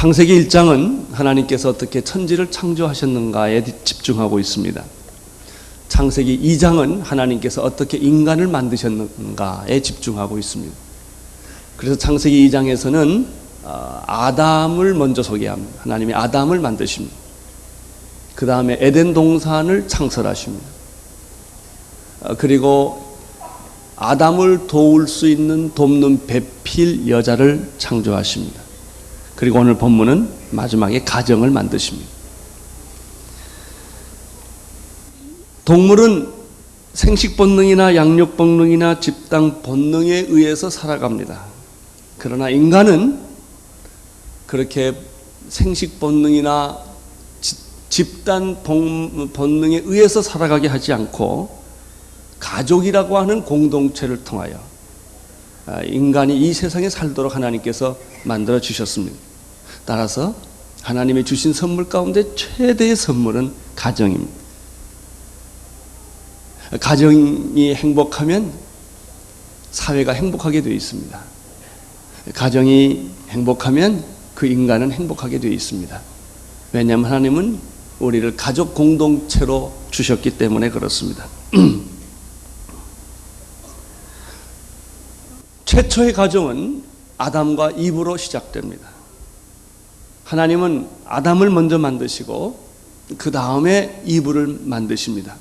창세기 1장은 하나님께서 어떻게 천지를 창조하셨는가에 집중하고 있습니다. 창세기 2장은 하나님께서 어떻게 인간을 만드셨는가에 집중하고 있습니다. 그래서 창세기 2장에서는 아담을 먼저 소개합니다. 하나님이 아담을 만드십니다. 그 다음에 에덴 동산을 창설하십니다. 그리고 아담을 도울 수 있는 돕는 배필 여자를 창조하십니다. 그리고 오늘 본문은 마지막에 가정을 만드십니다. 동물은 생식 본능이나 양육 본능이나 집단 본능에 의해서 살아갑니다. 그러나 인간은 그렇게 생식 본능이나 집단 본능에 의해서 살아가게 하지 않고 가족이라고 하는 공동체를 통하여 인간이 이 세상에 살도록 하나님께서 만들어 주셨습니다. 따라서 하나님이 주신 선물 가운데 최대의 선물은 가정입니다. 가정이 행복하면 사회가 행복하게 되어 있습니다. 가정이 행복하면 그 인간은 행복하게 되어 있습니다. 왜냐하면 하나님은 우리를 가족 공동체로 주셨기 때문에 그렇습니다. 최초의 가정은 아담과 이브로 시작됩니다. 하나님은 아담을 먼저 만드시고 그 다음에 이브를 만드십니다.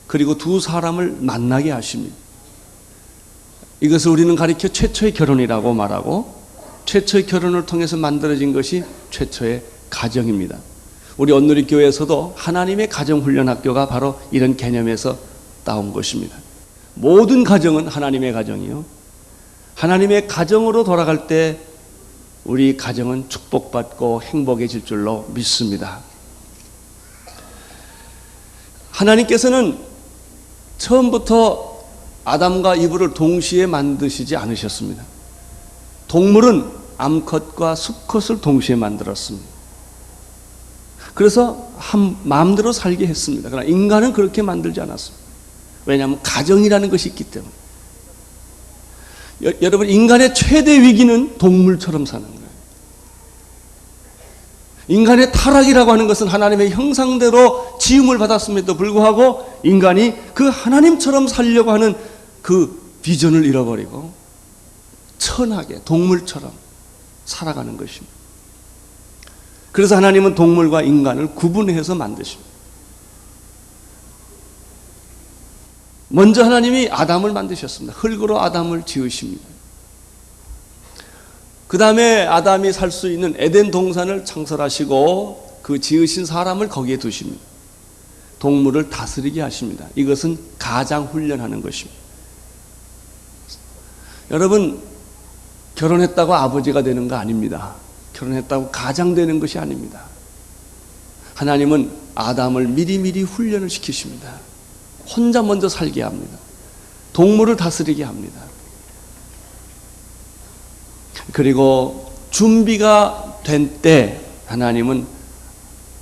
그리고 두 사람을 만나게 하십니다. 이것을 우리는 가리켜 최초의 결혼이라고 말하고 최초의 결혼을 통해서 만들어진 것이 최초의 가정입니다. 우리 온누리교회에서도 하나님의 가정훈련학교가 바로 이런 개념에서 따온 것입니다. 모든 가정은 하나님의 가정이요. 하나님의 가정으로 돌아갈 때 우리 가정은 축복받고 행복해질 줄로 믿습니다. 하나님께서는 처음부터 아담과 이브를 동시에 만드시지 않으셨습니다. 동물은 암컷과 수컷을 동시에 만들었습니다. 그래서 마음대로 살게 했습니다. 그러나 인간은 그렇게 만들지 않았습니다. 왜냐하면 가정이라는 것이 있기 때문에. 여러분, 인간의 최대 위기는 동물처럼 사는 거예요. 인간의 타락이라고 하는 것은 하나님의 형상대로 지음을 받았음에도 불구하고 인간이 그 하나님처럼 살려고 하는 그 비전을 잃어버리고 천하게 동물처럼 살아가는 것입니다. 그래서 하나님은 동물과 인간을 구분해서 만드십니다. 먼저 하나님이 아담을 만드셨습니다. 흙으로 아담을 지으십니다. 그 다음에 아담이 살 수 있는 에덴 동산을 창설하시고 그 지으신 사람을 거기에 두십니다. 동물을 다스리게 하십니다. 이것은 가장 훈련하는 것입니다. 여러분, 결혼했다고 아버지가 되는 거 아닙니다. 결혼했다고 가장 되는 것이 아닙니다. 하나님은 아담을 미리미리 훈련을 시키십니다. 혼자 먼저 살게 합니다. 동물을 다스리게 합니다. 그리고 준비가 된 때 하나님은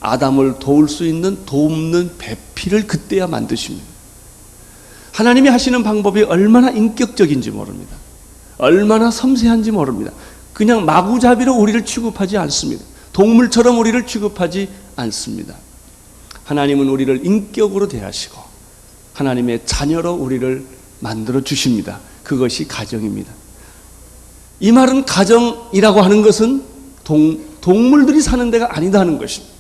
아담을 도울 수 있는 돕는 배필을 그때야 만드십니다. 하나님이 하시는 방법이 얼마나 인격적인지 모릅니다. 얼마나 섬세한지 모릅니다. 그냥 마구잡이로 우리를 취급하지 않습니다. 동물처럼 우리를 취급하지 않습니다. 하나님은 우리를 인격으로 대하시고 하나님의 자녀로 우리를 만들어 주십니다. 그것이 가정입니다. 이 말은 가정이라고 하는 것은 동물들이 사는 데가 아니다는 것입니다.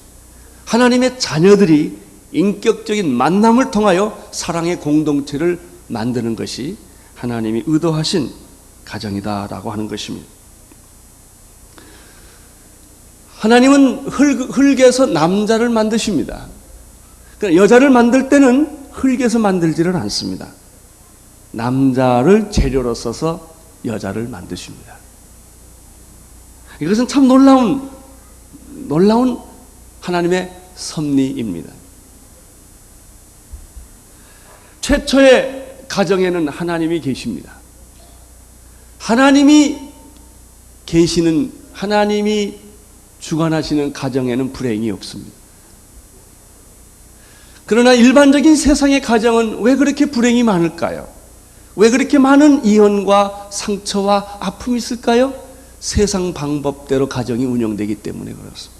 하나님의 자녀들이 인격적인 만남을 통하여 사랑의 공동체를 만드는 것이 하나님이 의도하신 가정이다라고 하는 것입니다. 하나님은 흙에서 남자를 만드십니다. 그러니까 여자를 만들 때는 흙에서 만들지를 않습니다. 남자를 재료로 써서 여자를 만드십니다. 이것은 참 놀라운 하나님의 섭리입니다. 최초의 가정에는 하나님이 계십니다. 하나님이 계시는, 하나님이 주관하시는 가정에는 불행이 없습니다. 그러나 일반적인 세상의 가정은 왜 그렇게 불행이 많을까요? 왜 그렇게 많은 이혼과 상처와 아픔이 있을까요? 세상 방법대로 가정이 운영되기 때문에 그렇습니다.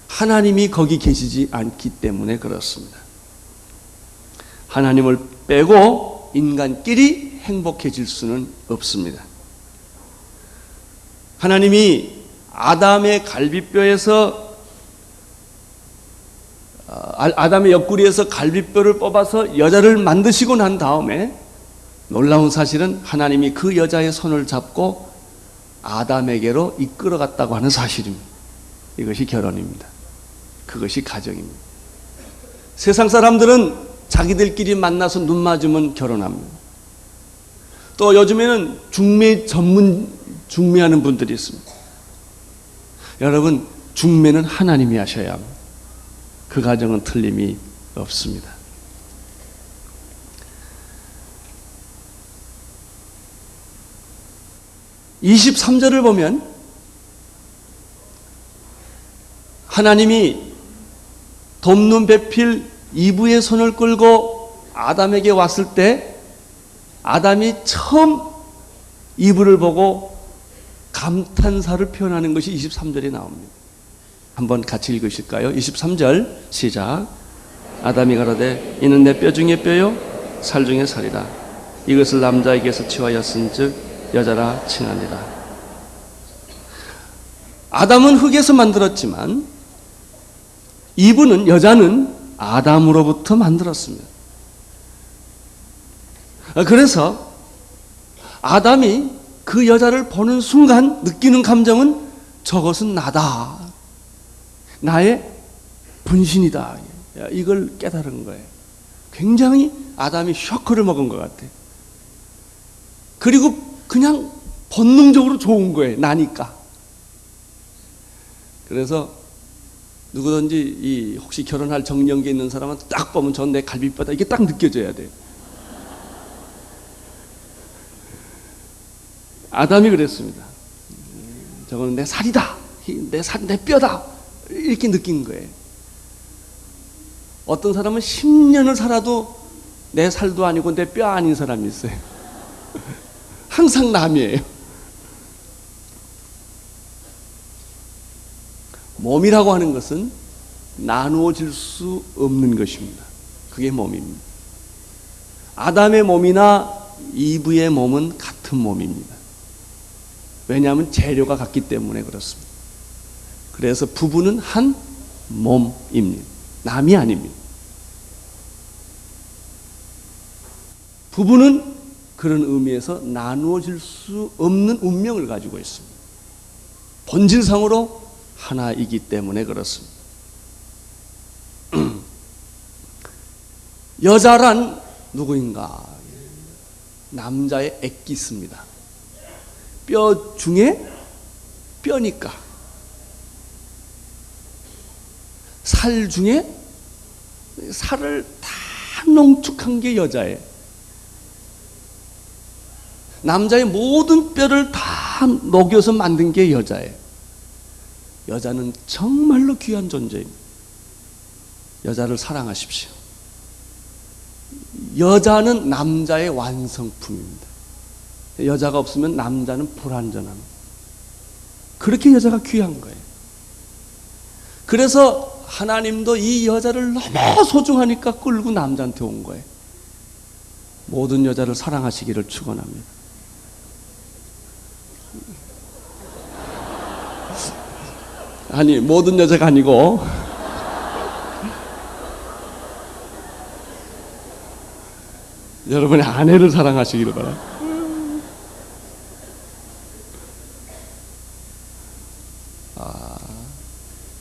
하나님이 거기 계시지 않기 때문에 그렇습니다. 하나님을 빼고 인간끼리 행복해질 수는 없습니다. 하나님이 아담의 갈비뼈에서 아담의 옆구리에서 갈비뼈를 뽑아서 여자를 만드시고 난 다음에 놀라운 사실은 하나님이 그 여자의 손을 잡고 아담에게로 이끌어갔다고 하는 사실입니다. 이것이 결혼입니다. 그것이 가정입니다. 세상 사람들은 자기들끼리 만나서 눈 맞으면 결혼합니다. 또 요즘에는 중매하는 분들이 있습니다. 여러분, 중매는 하나님이 하셔야 합니다. 그 가정은 틀림이 없습니다. (23절을) 보면 하나님이 돕는 배필 이브의 손을 끌고 아담에게 왔을 때 아담이 처음 이브를 보고 감탄사를 표현하는 것이 23절에 나옵니다. 한번 같이 읽으실까요? 23절 시작. 아담이 가로되 이는 내 뼈 중에 뼈요 살 중에 살이라. 이것을 남자에게서 취하였은즉 여자라 칭하니라. 아담은 흙에서 만들었지만 이브는, 여자는 아담으로부터 만들었습니다. 그래서 아담이 그 여자를 보는 순간 느끼는 감정은 저것은 나다. 나의 분신이다. 이걸 깨달은 거예요. 굉장히 아담이 쇼크를 먹은 것 같아요. 그리고 그냥 본능적으로 좋은 거예요. 나니까. 그래서 누구든지 혹시 결혼할 정년기에 있는 사람은 딱 보면 전 내 갈비뼈다. 이게 딱 느껴져야 돼요. 아담이 그랬습니다. 저거는 내 살이다. 내 뼈다. 이렇게 느낀 거예요. 어떤 사람은 10년을 살아도 내 살도 아니고 내 뼈 아닌 사람이 있어요. 항상 남이에요. 몸이라고 하는 것은 나누어질 수 없는 것입니다. 그게 몸입니다. 아담의 몸이나 이브의 몸은 같은 몸입니다. 왜냐하면 재료가 같기 때문에 그렇습니다. 그래서 부부는 한 몸입니다. 남이 아닙니다. 부부는 그런 의미에서 나누어질 수 없는 운명을 가지고 있습니다. 본질상으로 하나이기 때문에 그렇습니다. 여자란 누구인가? 남자의 엑기스입니다. 뼈 중에 뼈니까. 살 중에 살을 다 농축한 게 여자예요. 남자의 모든 뼈를 다 녹여서 만든 게 여자예요. 여자는 정말로 귀한 존재입니다. 여자를 사랑하십시오. 여자는 남자의 완성품입니다. 여자가 없으면 남자는 불완전합니다. 그렇게 여자가 귀한 거예요. 그래서 하나님도 이 여자를 너무 소중하니까 끌고 남자한테 온 거예요. 모든 여자를 사랑하시기를 축원합니다. 아니, 모든 여자가 아니고 여러분의 아내를 사랑하시기를 바랍니다.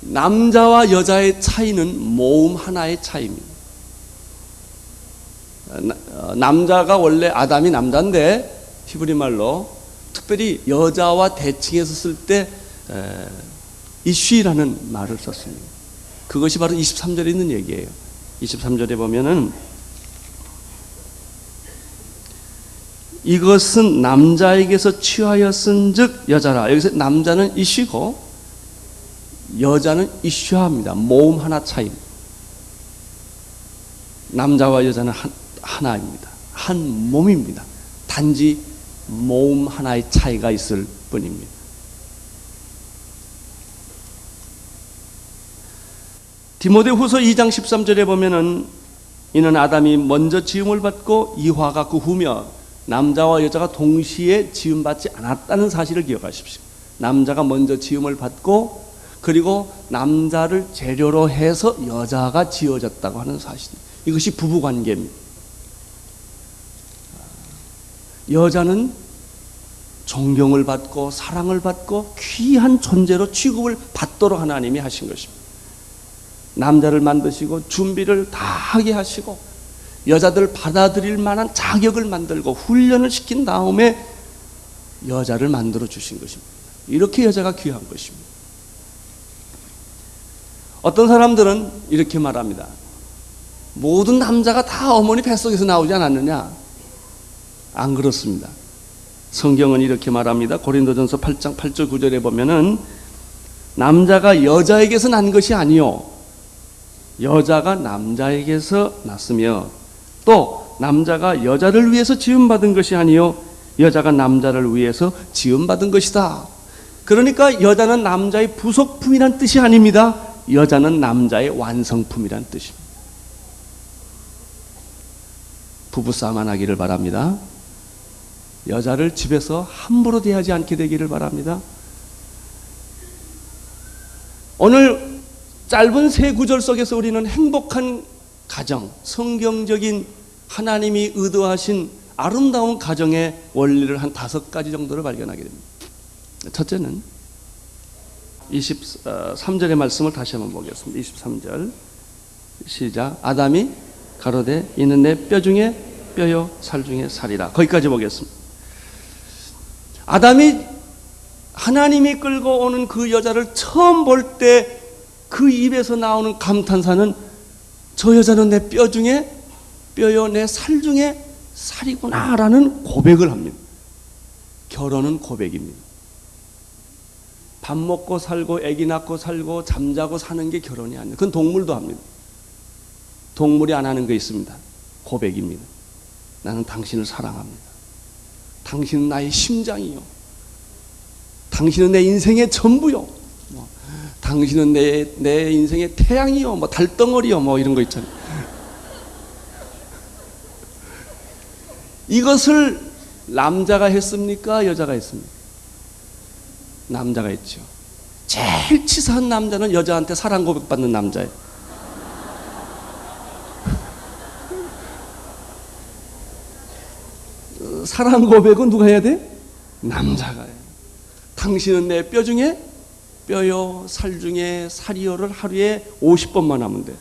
남자와 여자의 차이는 모음 하나의 차이입니다. 남자가 원래 아담이 남자인데 히브리 말로 특별히 여자와 대칭해서 쓸 때 이쉬라는 말을 썼습니다. 그것이 바로 23절에 있는 얘기예요. 23절에 보면은 이것은 남자에게서 취하였은즉 여자라. 여기서 남자는 이쉬고 여자는 이쉬합니다. 모음 하나 차이입니다. 남자와 여자는 하나입니다. 한 몸입니다. 단지 모음 하나의 차이가 있을 뿐입니다. 디모데후서 2장 13절에 보면은 이는 아담이 먼저 지음을 받고 이화가 그 후며 남자와 여자가 동시에 지음받지 않았다는 사실을 기억하십시오. 남자가 먼저 지음을 받고 그리고 남자를 재료로 해서 여자가 지어졌다고 하는 사실. 이것이 부부관계입니다. 여자는 존경을 받고 사랑을 받고 귀한 존재로 취급을 받도록 하나님이 하신 것입니다. 남자를 만드시고 준비를 다 하게 하시고 여자들 받아들일 만한 자격을 만들고 훈련을 시킨 다음에 여자를 만들어 주신 것입니다. 이렇게 여자가 귀한 것입니다. 어떤 사람들은 이렇게 말합니다. 모든 남자가 다 어머니 뱃속에서 나오지 않았느냐? 안 그렇습니다. 성경은 이렇게 말합니다. 고린도전서 8장 8절 9절에 보면은 남자가 여자에게서 난 것이 아니요 여자가 남자에게서 났으며 또 남자가 여자를 위해서 지음받은 것이 아니요 여자가 남자를 위해서 지음받은 것이다. 그러니까 여자는 남자의 부속품이란 뜻이 아닙니다. 여자는 남자의 완성품이란 뜻입니다. 부부싸움 안 하기를 바랍니다. 여자를 집에서 함부로 대하지 않게 되기를 바랍니다. 오늘 짧은 세 구절 속에서 우리는 행복한 가정, 성경적인 하나님이 의도하신 아름다운 가정의 원리를 한 5가지 정도를 발견하게 됩니다. 첫째는 23절의 말씀을 다시 한번 보겠습니다. 23절 시작. 아담이 가로되 이는 내 뼈 중에 뼈요 살 중에 살이라. 거기까지 보겠습니다. 아담이 하나님이 끌고 오는 그 여자를 처음 볼 때 그 입에서 나오는 감탄사는 저 여자는 내 뼈 중에 뼈요 내 살 중에 살이구나 라는 고백을 합니다. 결혼은 고백입니다. 밥 먹고 살고 애기 낳고 살고 잠자고 사는 게 결혼이 아니에요. 그건 동물도 합니다. 동물이 안 하는 거 있습니다. 고백입니다. 나는 당신을 사랑합니다. 당신은 나의 심장이요. 당신은 내 인생의 전부요. 당신은 내 인생의 태양이요. 달덩어리요. 이런 거 있잖아요. 이것을 남자가 했습니까? 여자가 했습니까? 남자가 했죠. 제일 치사한 남자는 여자한테 사랑 고백받는 남자예요. 사랑 고백은 누가 해야 돼? 남자가 해요. 당신은 내 뼈 중에 뼈요 살 중에 살이요를 하루에 50번만 하면 돼.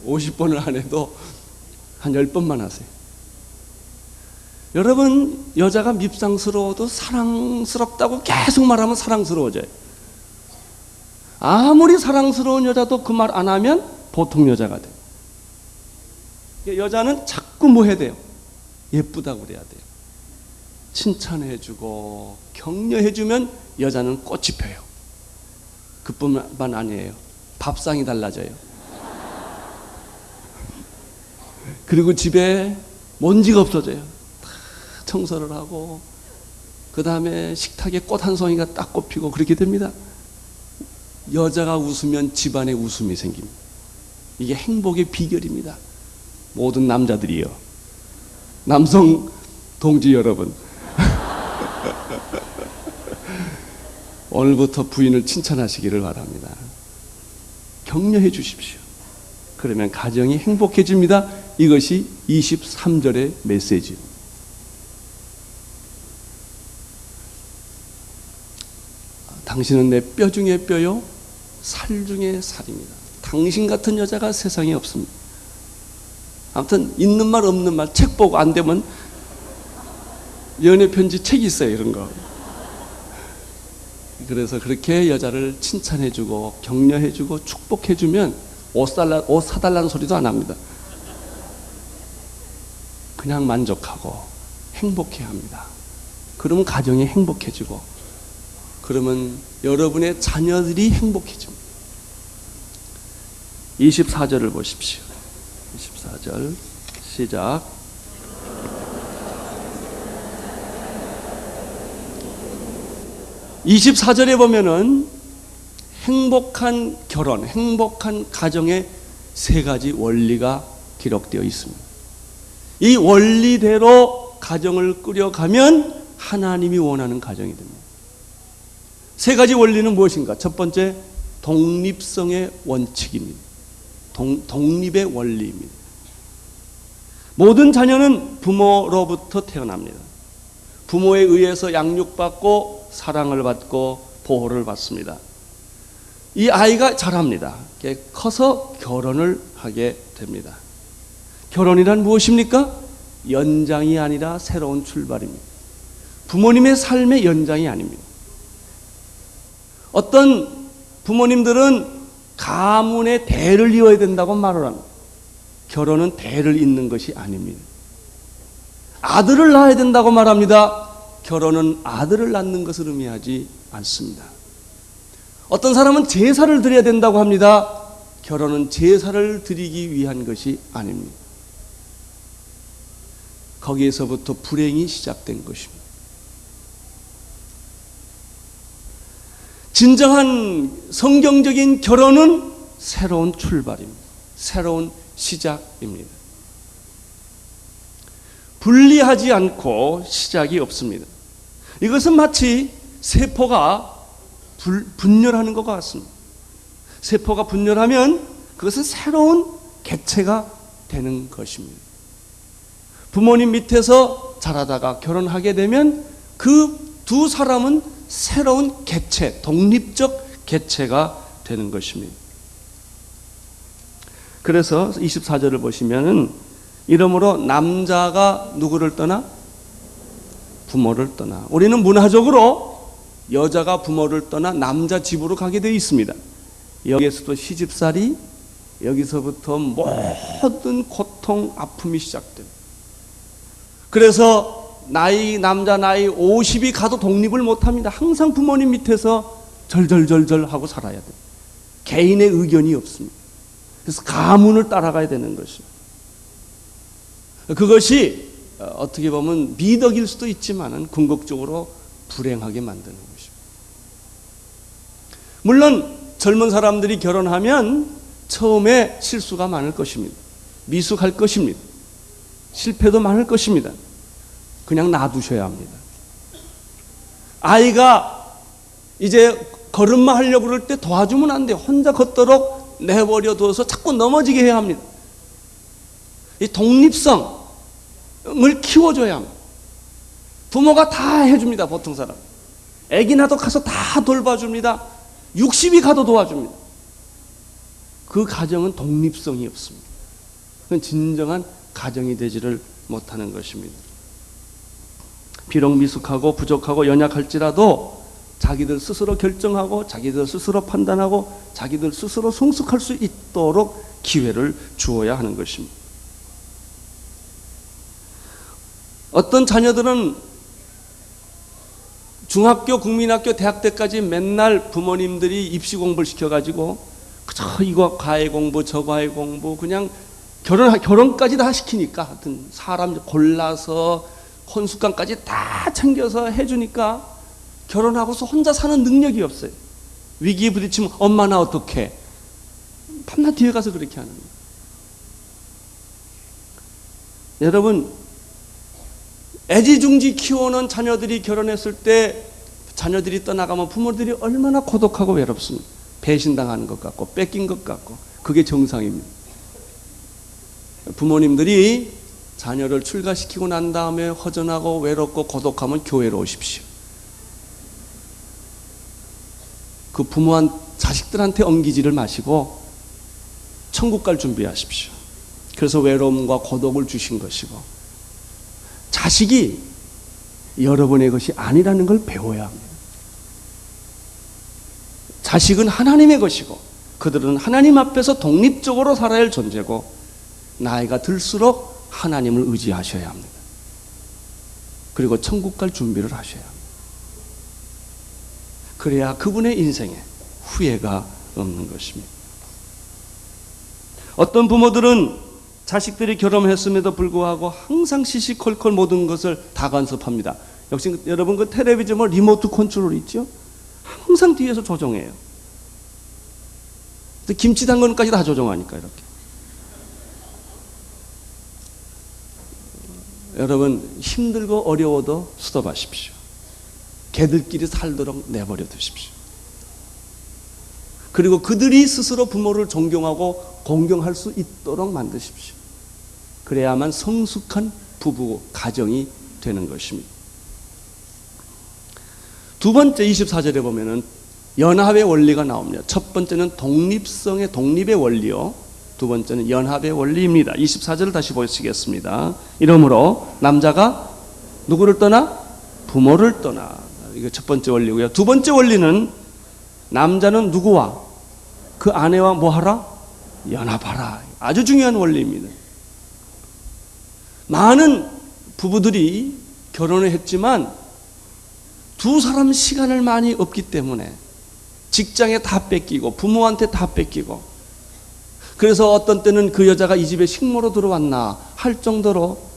50번을 안 해도 한 10번만 하세요. 여러분, 여자가 밉상스러워도 사랑스럽다고 계속 말하면 사랑스러워져요. 아무리 사랑스러운 여자도 그 말 안 하면 보통 여자가 돼요. 여자는 자꾸 뭐 해야 돼요? 예쁘다고 그래야 돼요. 칭찬해주고 격려해주면 여자는 꽃이 펴요. 그뿐만 아니에요. 밥상이 달라져요. 그리고 집에 먼지가 없어져요. 다 청소를 하고 그 다음에 식탁에 꽃 한 송이가 딱 꼽히고 그렇게 됩니다. 여자가 웃으면 집안에 웃음이 생깁니다. 이게 행복의 비결입니다. 모든 남자들이요. 남성 동지 여러분, 오늘부터 부인을 칭찬하시기를 바랍니다. 격려해 주십시오. 그러면 가정이 행복해집니다. 이것이 23절의 메시지입니다. 당신은 내 뼈 중에 뼈요 살 중에 살입니다. 당신 같은 여자가 세상에 없습니다. 아무튼 있는 말 없는 말 책 보고 안 되면 연애 편지 책 있어요. 이런 거. 그래서 그렇게 여자를 칭찬해주고 격려해주고 축복해주면 옷 사달라는 소리도 안 합니다. 그냥 만족하고 행복해합니다. 그러면 가정이 행복해지고 그러면 여러분의 자녀들이 행복해집니다. 24절을 보십시오. 24절 시작. 24절에 보면은 행복한 결혼, 행복한 가정의 세 가지 원리가 기록되어 있습니다. 이 원리대로 가정을 꾸려가면 하나님이 원하는 가정이 됩니다. 세 가지 원리는 무엇인가? 첫 번째, 독립성의 원칙입니다. 독립의 원리입니다. 모든 자녀는 부모로부터 태어납니다. 부모에 의해서 양육받고 사랑을 받고 보호를 받습니다. 이 아이가 자랍니다. 커서 결혼을 하게 됩니다. 결혼이란 무엇입니까? 연장이 아니라 새로운 출발입니다. 부모님의 삶의 연장이 아닙니다. 어떤 부모님들은 가문의 대를 이어야 된다고 말을 합니다. 결혼은 대를 잇는 것이 아닙니다. 아들을 낳아야 된다고 말합니다. 결혼은 아들을 낳는 것을 의미하지 않습니다. 어떤 사람은 제사를 드려야 된다고 합니다. 결혼은 제사를 드리기 위한 것이 아닙니다. 거기에서부터 불행이 시작된 것입니다. 진정한 성경적인 결혼은 새로운 출발입니다. 새로운 시작입니다. 분리하지 않고 시작이 없습니다. 이것은 마치 세포가 분열하는 것과 같습니다. 세포가 분열하면 그것은 새로운 개체가 되는 것입니다. 부모님 밑에서 자라다가 결혼하게 되면 그 두 사람은 새로운 개체, 독립적 개체가 되는 것입니다. 그래서 24절을 보시면은 이러므로 남자가 누구를 떠나? 부모를 떠나. 우리는 문화적으로 여자가 부모를 떠나 남자 집으로 가게 되어 있습니다. 여기에서도 시집살이, 여기서부터 모든 고통, 아픔이 시작됩니다. 그래서 남자 나이 50이 가도 독립을 못합니다. 항상 부모님 밑에서 절절절절 하고 살아야 돼요. 개인의 의견이 없습니다. 그래서 가문을 따라가야 되는 것입니다. 그것이 어떻게 보면 미덕일 수도 있지만 궁극적으로 불행하게 만드는 것입니다. 물론 젊은 사람들이 결혼하면 처음에 실수가 많을 것입니다. 미숙할 것입니다. 실패도 많을 것입니다. 그냥 놔두셔야 합니다. 아이가 이제 걸음마 하려고 그럴 때 도와주면 안 돼요. 혼자 걷도록 내버려 둬서 자꾸 넘어지게 해야 합니다. 이 독립성을 키워줘야 합니다. 부모가 다 해줍니다. 보통 사람. 애기 나도 가서 다 돌봐줍니다. 60이 가도 도와줍니다. 그 가정은 독립성이 없습니다. 그건 진정한 가정이 되지를 못하는 것입니다. 비록 미숙하고 부족하고 연약할지라도 자기들 스스로 결정하고 자기들 스스로 판단하고 자기들 스스로 성숙할 수 있도록 기회를 주어야 하는 것입니다. 어떤 자녀들은 중학교, 국민학교, 대학 때까지 맨날 부모님들이 입시 공부를 시켜가지고 그저 이거 과외 공부, 저 과외 공부 그냥 결혼까지 다 시키니까 하여튼 사람 골라서 혼숙감까지 다 챙겨서 해주니까 결혼하고서 혼자 사는 능력이 없어요. 위기에 부딪히면 엄마 나 어떡해? 밤낮 뒤에 가서 그렇게 하는 거예요. 여러분 애지중지 키워놓은 자녀들이 결혼했을 때 자녀들이 떠나가면 부모들이 얼마나 고독하고 외롭습니다. 배신당하는 것 같고 뺏긴 것 같고 그게 정상입니다. 부모님들이 자녀를 출가시키고 난 다음에 허전하고 외롭고 고독하면 교회로 오십시오. 그 부모한 자식들한테 엉기지를 마시고 천국 갈 준비하십시오. 그래서 외로움과 고독을 주신 것이고 자식이 여러분의 것이 아니라는 걸 배워야 합니다. 자식은 하나님의 것이고 그들은 하나님 앞에서 독립적으로 살아야 할 존재고 나이가 들수록 하나님을 의지하셔야 합니다. 그리고 천국 갈 준비를 하셔야 합니다. 그래야 그분의 인생에 후회가 없는 것입니다. 어떤 부모들은 자식들이 결혼했음에도 불구하고 항상 시시콜콜 모든 것을 다 간섭합니다. 역시 여러분 그 텔레비전 리모트 컨트롤 있죠? 항상 뒤에서 조종해요. 김치 담그는까지 다 조종하니까 이렇게. 여러분 힘들고 어려워도 스톱하십시오. 개들끼리 살도록 내버려 두십시오. 그리고 그들이 스스로 부모를 존경하고 공경할 수 있도록 만드십시오. 그래야만 성숙한 부부 가정이 되는 것입니다. 두 번째 24절에 보면은 연합의 원리가 나옵니다. 첫 번째는 독립의 원리요. 두 번째는 연합의 원리입니다. 24절을 다시 보시겠습니다. 이러므로 남자가 누구를 떠나? 부모를 떠나. 이게 첫 번째 원리고요. 두 번째 원리는 남자는 누구와? 그 아내와 뭐하라? 연합하라. 아주 중요한 원리입니다. 많은 부부들이 결혼을 했지만 두 사람 시간을 많이 없기 때문에 직장에 다 뺏기고 부모한테 다 뺏기고, 그래서 어떤 때는 그 여자가 이 집에 식모로 들어왔나 할 정도로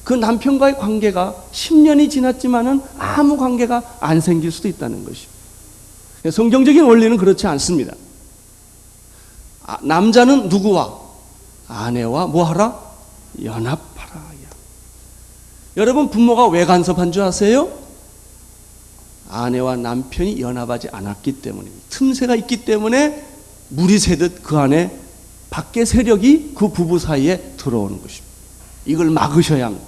그 남편과의 관계가 10년이 지났지만은 아무 관계가 안 생길 수도 있다는 것이죠. 성경적인 원리는 그렇지 않습니다. 남자는 누구와? 아내와 뭐하라? 연합하라. 여러분 부모가 왜 간섭한 줄 아세요? 아내와 남편이 연합하지 않았기 때문입니다. 틈새가 있기 때문에 물이 새듯 그 안에 밖의 세력이 그 부부 사이에 들어오는 것입니다. 이걸 막으셔야 합니다.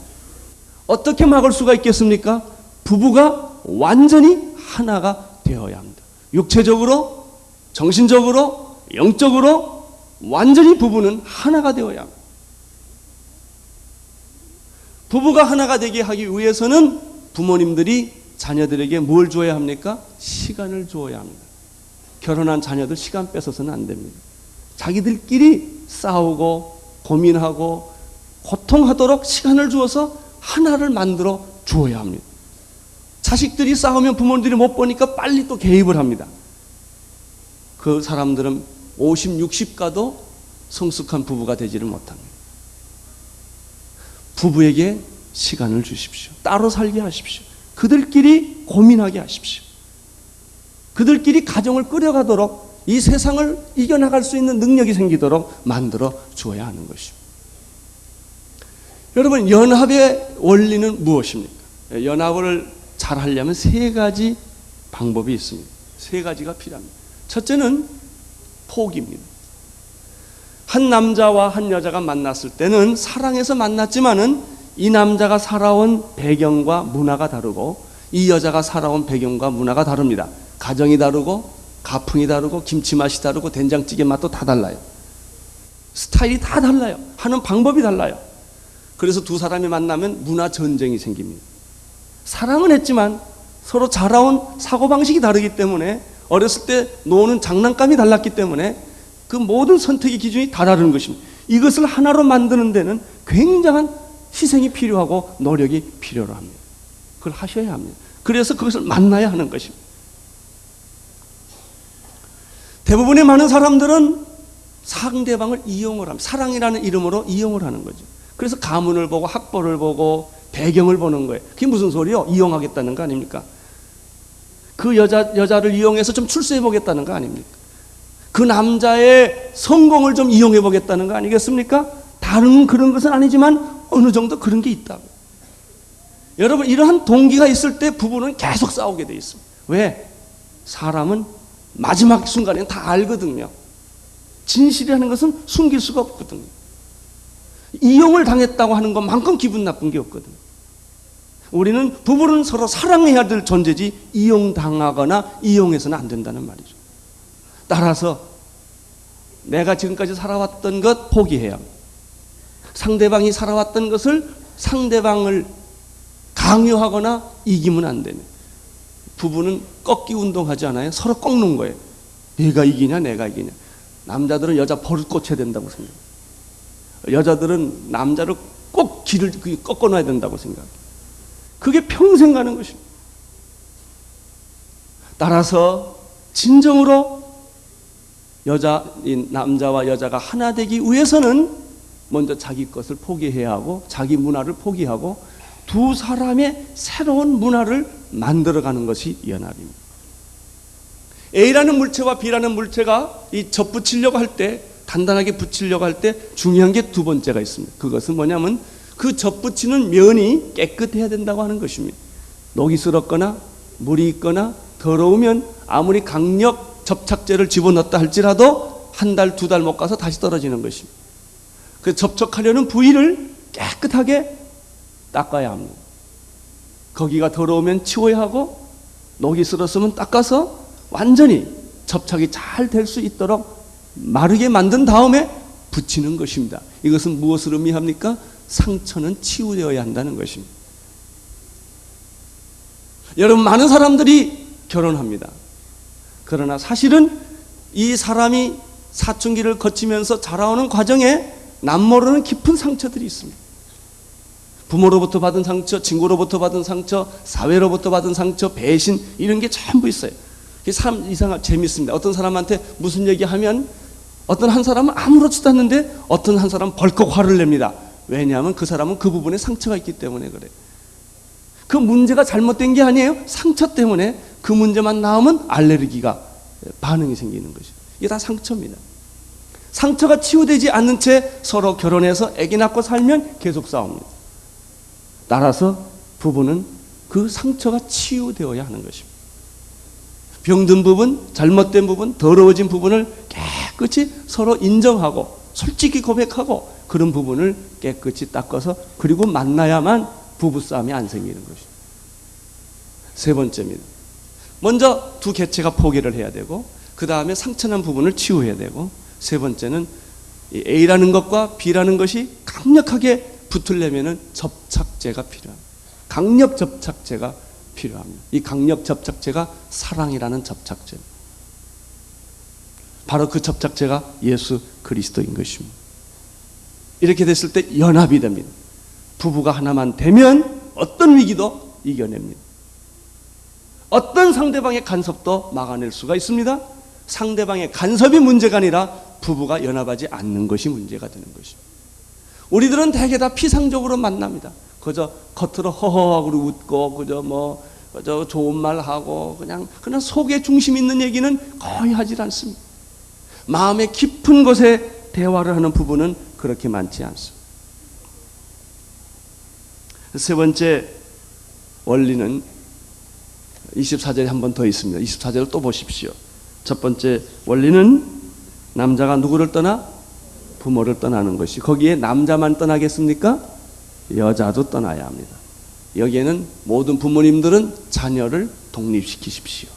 어떻게 막을 수가 있겠습니까? 부부가 완전히 하나가 되어야 합니다. 육체적으로, 정신적으로, 영적으로 완전히 부부는 하나가 되어야 합니다. 부부가 하나가 되게 하기 위해서는 부모님들이 자녀들에게 뭘 줘야 합니까? 시간을 줘야 합니다. 결혼한 자녀들 시간 뺏어서는 안 됩니다. 자기들끼리 싸우고 고민하고 고통하도록 시간을 주어서 하나를 만들어 주어야 합니다. 자식들이 싸우면 부모님들이 못 보니까 빨리 또 개입을 합니다. 그 사람들은 50, 60 가도 성숙한 부부가 되지를 못합니다. 부부에게 시간을 주십시오. 따로 살게 하십시오. 그들끼리 고민하게 하십시오. 그들끼리 가정을 끌어가도록, 이 세상을 이겨나갈 수 있는 능력이 생기도록 만들어 주어야 하는 것입니다. 여러분, 연합의 원리는 무엇입니까? 연합을 잘 하려면 세 가지 방법이 있습니다. 세 가지가 필요합니다. 첫째는 포기입니다. 한 남자와 한 여자가 만났을 때는 사랑해서 만났지만은 이 남자가 살아온 배경과 문화가 다르고 이 여자가 살아온 배경과 문화가 다릅니다. 가정이 다르고 가풍이 다르고 김치 맛이 다르고 된장찌개 맛도 다 달라요. 스타일이 다 달라요. 하는 방법이 달라요. 그래서 두 사람이 만나면 문화 전쟁이 생깁니다. 사랑은 했지만 서로 자라온 사고방식이 다르기 때문에, 어렸을 때 노는 장난감이 달랐기 때문에 그 모든 선택의 기준이 다 다른 것입니다. 이것을 하나로 만드는 데는 굉장한 희생이 필요하고 노력이 필요로 합니다. 그걸 하셔야 합니다. 그래서 그것을 만나야 하는 것입니다. 대부분의 많은 사람들은 상대방을 이용을 합니다. 사랑이라는 이름으로 이용을 하는 거죠. 그래서 가문을 보고 학벌을 보고 배경을 보는 거예요. 그게 무슨 소리요? 이용하겠다는 거 아닙니까? 그 여자를 이용해서 좀 출세해 보겠다는 거 아닙니까? 그 남자의 성공을 좀 이용해 보겠다는 거 아니겠습니까? 다른 그런 것은 아니지만 어느 정도 그런 게 있다고. 여러분, 이러한 동기가 있을 때 부부는 계속 싸우게 돼 있습니다. 왜? 사람은 마지막 순간에는 다 알거든요. 진실이라는 것은 숨길 수가 없거든요. 이용을 당했다고 하는 것만큼 기분 나쁜 게 없거든요. 우리는 부부는 서로 사랑해야 될 존재지 이용당하거나 이용해서는 안 된다는 말이죠. 따라서 내가 지금까지 살아왔던 것 포기해야 합니다. 상대방이 살아왔던 것을 상대방을 강요하거나 이기면 안 됩니다. 부부는 꺾기 운동하지 않아요? 서로 꺾는 거예요. 네가 이기냐 내가 이기냐. 남자들은 여자 버릇 고쳐야 된다고 생각해요. 여자들은 남자를 꼭 길을 꺾어놔야 된다고 생각해요. 그게 평생 가는 것입니다. 따라서 진정으로 남자와 여자가 하나 되기 위해서는 먼저 자기 것을 포기해야 하고 자기 문화를 포기하고 두 사람의 새로운 문화를 만들어가는 것이 연합입니다. A라는 물체와 B라는 물체가 이 접붙이려고 할 때, 단단하게 붙이려고 할 때 중요한 게 두 번째가 있습니다. 그것은 뭐냐면 그 접붙이는 면이 깨끗해야 된다고 하는 것입니다. 녹이 슬었거나 물이 있거나 더러우면 아무리 강력 접착제를 집어넣었다 할지라도 한 달, 두 달 못 가서 다시 떨어지는 것입니다. 그 접촉하려는 부위를 깨끗하게 닦아야 합니다. 거기가 더러우면 치워야 하고 녹이 슬었으면 닦아서 완전히 접착이 잘 될 수 있도록 마르게 만든 다음에 붙이는 것입니다. 이것은 무엇을 의미합니까? 상처는 치유되어야 한다는 것입니다. 여러분, 많은 사람들이 결혼합니다. 그러나 사실은 이 사람이 사춘기를 거치면서 자라오는 과정에 남모르는 깊은 상처들이 있습니다. 부모로부터 받은 상처, 친구로부터 받은 상처, 사회로부터 받은 상처, 배신, 이런 게 전부 있어요. 이게 참 재밌습니다. 어떤 사람한테 무슨 얘기하면 어떤 한 사람은 아무렇지도 않는데 어떤 한 사람은 벌컥 화를 냅니다. 왜냐하면 그 사람은 그 부분에 상처가 있기 때문에 그래요. 그 문제가 잘못된 게 아니에요. 상처 때문에 그 문제만 나오면 알레르기가 반응이 생기는 것이죠. 이게 다 상처입니다. 상처가 치유되지 않는 채 서로 결혼해서 아기 낳고 살면 계속 싸웁니다. 따라서 부부는 그 상처가 치유되어야 하는 것입니다. 병든 부분, 잘못된 부분, 더러워진 부분을 깨끗이 서로 인정하고 솔직히 고백하고 그런 부분을 깨끗이 닦아서 그리고 만나야만 부부싸움이 안 생기는 것입니다. 세 번째입니다. 먼저 두 개체가 포기를 해야 되고 그 다음에 상처난 부분을 치유해야 되고 세 번째는 A라는 것과 B라는 것이 강력하게 붙으려면 접착제가 필요합니다. 강력 접착제가 필요합니다. 이 강력 접착제가 사랑이라는 접착제입니다. 바로 그 접착제가 예수 그리스도인 것입니다. 이렇게 됐을 때 연합이 됩니다. 부부가 하나만 되면 어떤 위기도 이겨냅니다. 어떤 상대방의 간섭도 막아낼 수가 있습니다. 상대방의 간섭이 문제가 아니라 부부가 연합하지 않는 것이 문제가 되는 것입니다. 우리들은 대개 다 피상적으로 만납니다. 그저 겉으로 허허하고 웃고 그저 좋은 말 하고 그냥 속에 중심 있는 얘기는 거의 하질 않습니다. 마음의 깊은 곳에 대화를 하는 부부는 그렇게 많지 않습니다. 세 번째 원리는 24절에 한 번 더 있습니다. 24절을 또 보십시오. 첫 번째 원리는 남자가 누구를 떠나? 부모를 떠나는 것이. 거기에 남자만 떠나겠습니까? 여자도 떠나야 합니다. 여기에는 모든 부모님들은 자녀를 독립시키십시오.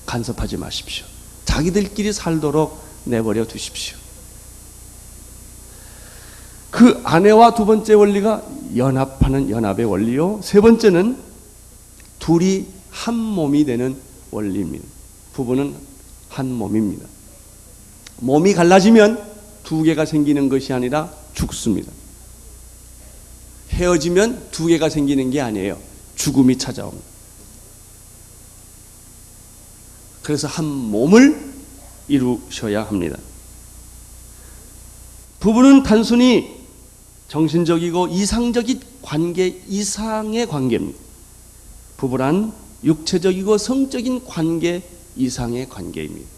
간섭하지 마십시오. 자기들끼리 살도록 내버려 두십시오. 그 아내와 두 번째 원리가 연합하는 연합의 원리요. 세 번째는 둘이 한 몸이 되는 원리입니다. 부부는 한 몸입니다. 몸이 갈라지면 두 개가 생기는 것이 아니라 죽습니다. 헤어지면 두 개가 생기는 게 아니에요. 죽음이 찾아옵니다. 그래서 한 몸을 이루셔야 합니다. 부부는 단순히 정신적이고 이상적인 관계 이상의 관계입니다. 부부란 육체적이고 성적인 관계 이상의 관계입니다.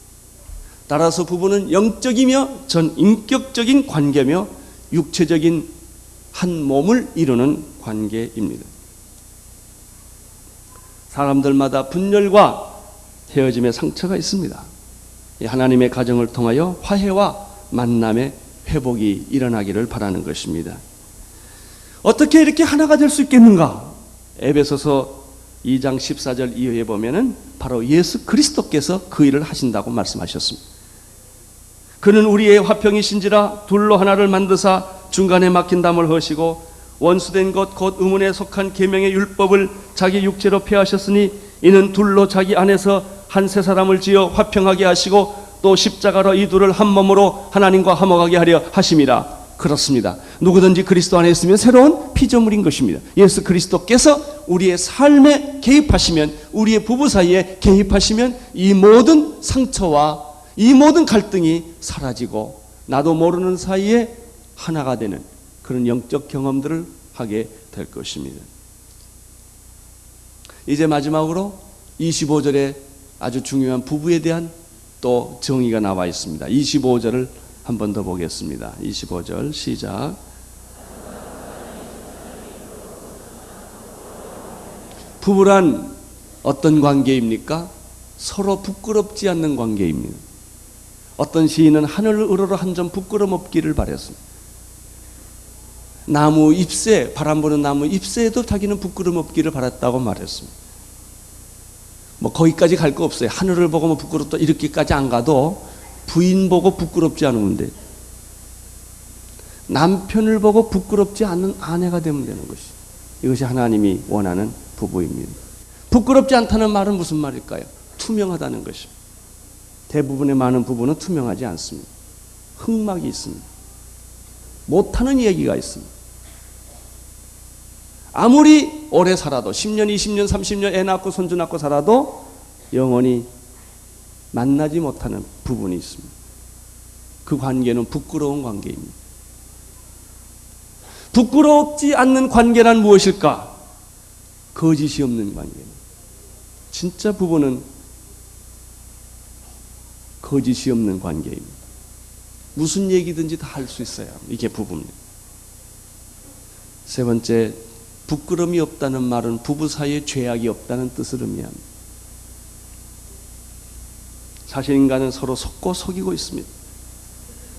따라서 부부는 영적이며 전 인격적인 관계며 육체적인 한 몸을 이루는 관계입니다. 사람들마다 분열과 헤어짐의 상처가 있습니다. 하나님의 가정을 통하여 화해와 만남의 회복이 일어나기를 바라는 것입니다. 어떻게 이렇게 하나가 될 수 있겠는가? 에베소서 2장 14절 이후에 보면은 바로 예수 그리스도께서 그 일을 하신다고 말씀하셨습니다. 그는 우리의 화평이신지라 둘로 하나를 만드사 중간에 막힌 담을 허시고 원수된 것 곧 의문에 속한 계명의 율법을 자기 육체로 폐하셨으니 이는 둘로 자기 안에서 한 세 사람을 지어 화평하게 하시고 또 십자가로 이 둘을 한 몸으로 하나님과 화목하게 하려 하심이라. 그렇습니다. 누구든지 그리스도 안에 있으면 새로운 피조물인 것입니다. 예수 그리스도께서 우리의 삶에 개입하시면, 우리의 부부 사이에 개입하시면 이 모든 상처와 이 모든 갈등이 사라지고 나도 모르는 사이에 하나가 되는 그런 영적 경험들을 하게 될 것입니다. 이제 마지막으로 25절에 아주 중요한 부부에 대한 또 정의가 나와 있습니다. 25절을 한 번 더 보겠습니다. 25절 시작. 부부란 어떤 관계입니까? 서로 부끄럽지 않는 관계입니다. 어떤 시인은 하늘을 우러러 한 점 부끄럼 없기를 바랬습니다. 나무 잎새, 바람 부는 나무 잎새에도 자기는 부끄럼 없기를 바랐다고 말했습니다. 뭐 거기까지 갈 거 없어요. 하늘을 보고 뭐 부끄럽다 이렇게까지 안 가도 부인 보고 부끄럽지 않으면 돼. 남편을 보고 부끄럽지 않는 아내가 되면 되는 것이. 이것이 하나님이 원하는 부부입니다. 부끄럽지 않다는 말은 무슨 말일까요? 투명하다는 것입니다. 대부분의 많은 부부는 투명하지 않습니다. 흑막이 있습니다. 못하는 얘기가 있습니다. 아무리 오래 살아도 10년, 20년, 30년 애 낳고 손주 낳고 살아도 영원히 만나지 못하는 부분이 있습니다. 그 관계는 부끄러운 관계입니다. 부끄럽지 않는 관계란 무엇일까? 거짓이 없는 관계입니다. 진짜 부부는 거짓이 없는 관계입니다. 무슨 얘기든지 다 할 수 있어요. 이게 부부입니다. 세 번째, 부끄러움이 없다는 말은 부부 사이에 죄악이 없다는 뜻을 의미합니다. 사실 인간은 서로 속고 속이고 있습니다.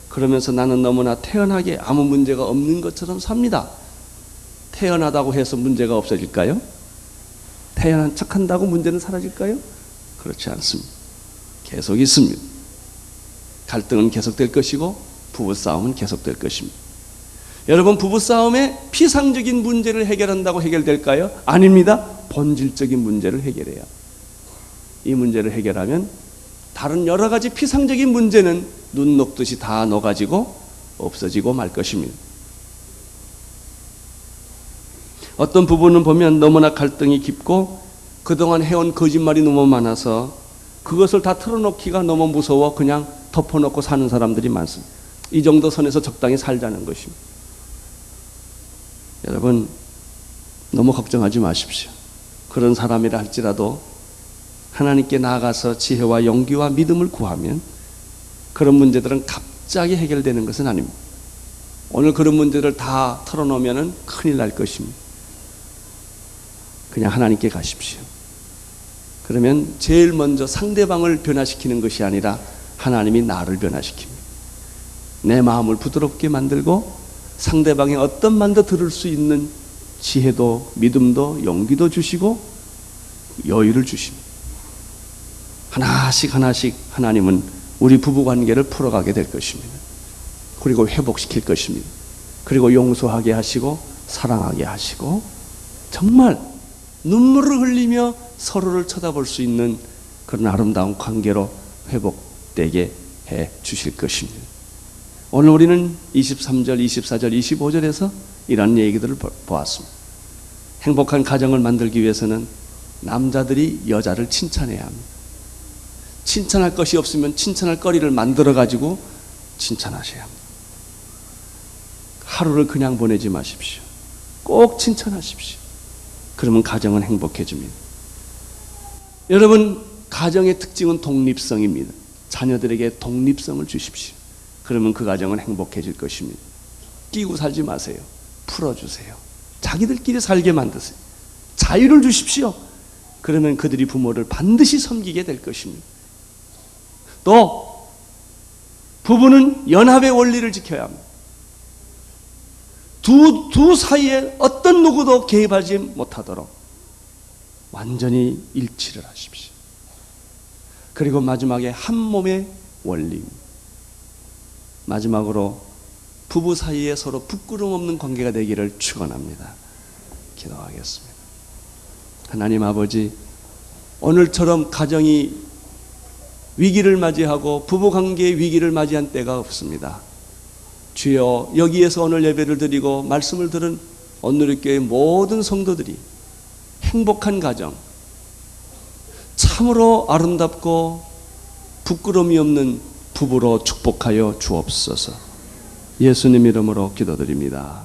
그러면서 나는 너무나 태연하게 아무 문제가 없는 것처럼 삽니다. 태연하다고 해서 문제가 없어질까요? 태연한 척한다고 문제는 사라질까요? 그렇지 않습니다. 계속 있습니다. 갈등은 계속될 것이고 부부싸움은 계속될 것입니다. 여러분, 부부싸움에 피상적인 문제를 해결한다고 해결될까요? 아닙니다. 본질적인 문제를 해결해야. 이 문제를 해결하면 다른 여러 가지 피상적인 문제는 눈 녹듯이 다 녹아지고 없어지고 말 것입니다. 어떤 부부는 보면 너무나 갈등이 깊고 그동안 해온 거짓말이 너무 많아서 그것을 다 털어놓기가 너무 무서워 그냥 덮어놓고 사는 사람들이 많습니다. 이 정도 선에서 적당히 살자는 것입니다. 여러분, 너무 걱정하지 마십시오. 그런 사람이라 할지라도 하나님께 나아가서 지혜와 용기와 믿음을 구하면 그런 문제들은 갑자기 해결되는 것은 아닙니다. 오늘 그런 문제를 다 털어놓으면 큰일 날 것입니다. 그냥 하나님께 가십시오. 그러면 제일 먼저 상대방을 변화시키는 것이 아니라 하나님이 나를 변화시킵니다. 내 마음을 부드럽게 만들고 상대방의 어떤 말도 들을 수 있는 지혜도 믿음도 용기도 주시고 여유를 주십니다. 하나씩 하나씩 하나님은 우리 부부관계를 풀어가게 될 것입니다. 그리고 회복시킬 것입니다. 그리고 용서하게 하시고 사랑하게 하시고 정말 눈물을 흘리며 서로를 쳐다볼 수 있는 그런 아름다운 관계로 회복되게 해 주실 것입니다. 오늘 우리는 23절, 24절, 25절에서 이런 얘기들을 보았습니다. 행복한 가정을 만들기 위해서는 남자들이 여자를 칭찬해야 합니다. 칭찬할 것이 없으면 칭찬할 거리를 만들어가지고 칭찬하셔야 합니다. 하루를 그냥 보내지 마십시오. 꼭 칭찬하십시오. 그러면 가정은 행복해집니다. 여러분, 가정의 특징은 독립성입니다. 자녀들에게 독립성을 주십시오. 그러면 그 가정은 행복해질 것입니다. 끼고 살지 마세요. 풀어주세요. 자기들끼리 살게 만드세요. 자유를 주십시오. 그러면 그들이 부모를 반드시 섬기게 될 것입니다. 또 부부는 연합의 원리를 지켜야 합니다. 두 사이에 어떤 누구도 개입하지 못하도록 완전히 일치를 하십시오. 그리고 마지막에 한 몸의 원리입니다. 마지막으로 부부 사이에 서로 부끄러움 없는 관계가 되기를 축원합니다. 기도하겠습니다. 하나님 아버지, 오늘처럼 가정이 위기를 맞이하고 부부관계의 위기를 맞이한 때가 없습니다. 주여, 여기에서 오늘 예배를 드리고 말씀을 들은 온누리교회 모든 성도들이 행복한 가정, 참으로 아름답고 부끄러움이 없는 부부로 축복하여 주옵소서. 예수님 이름으로 기도드립니다.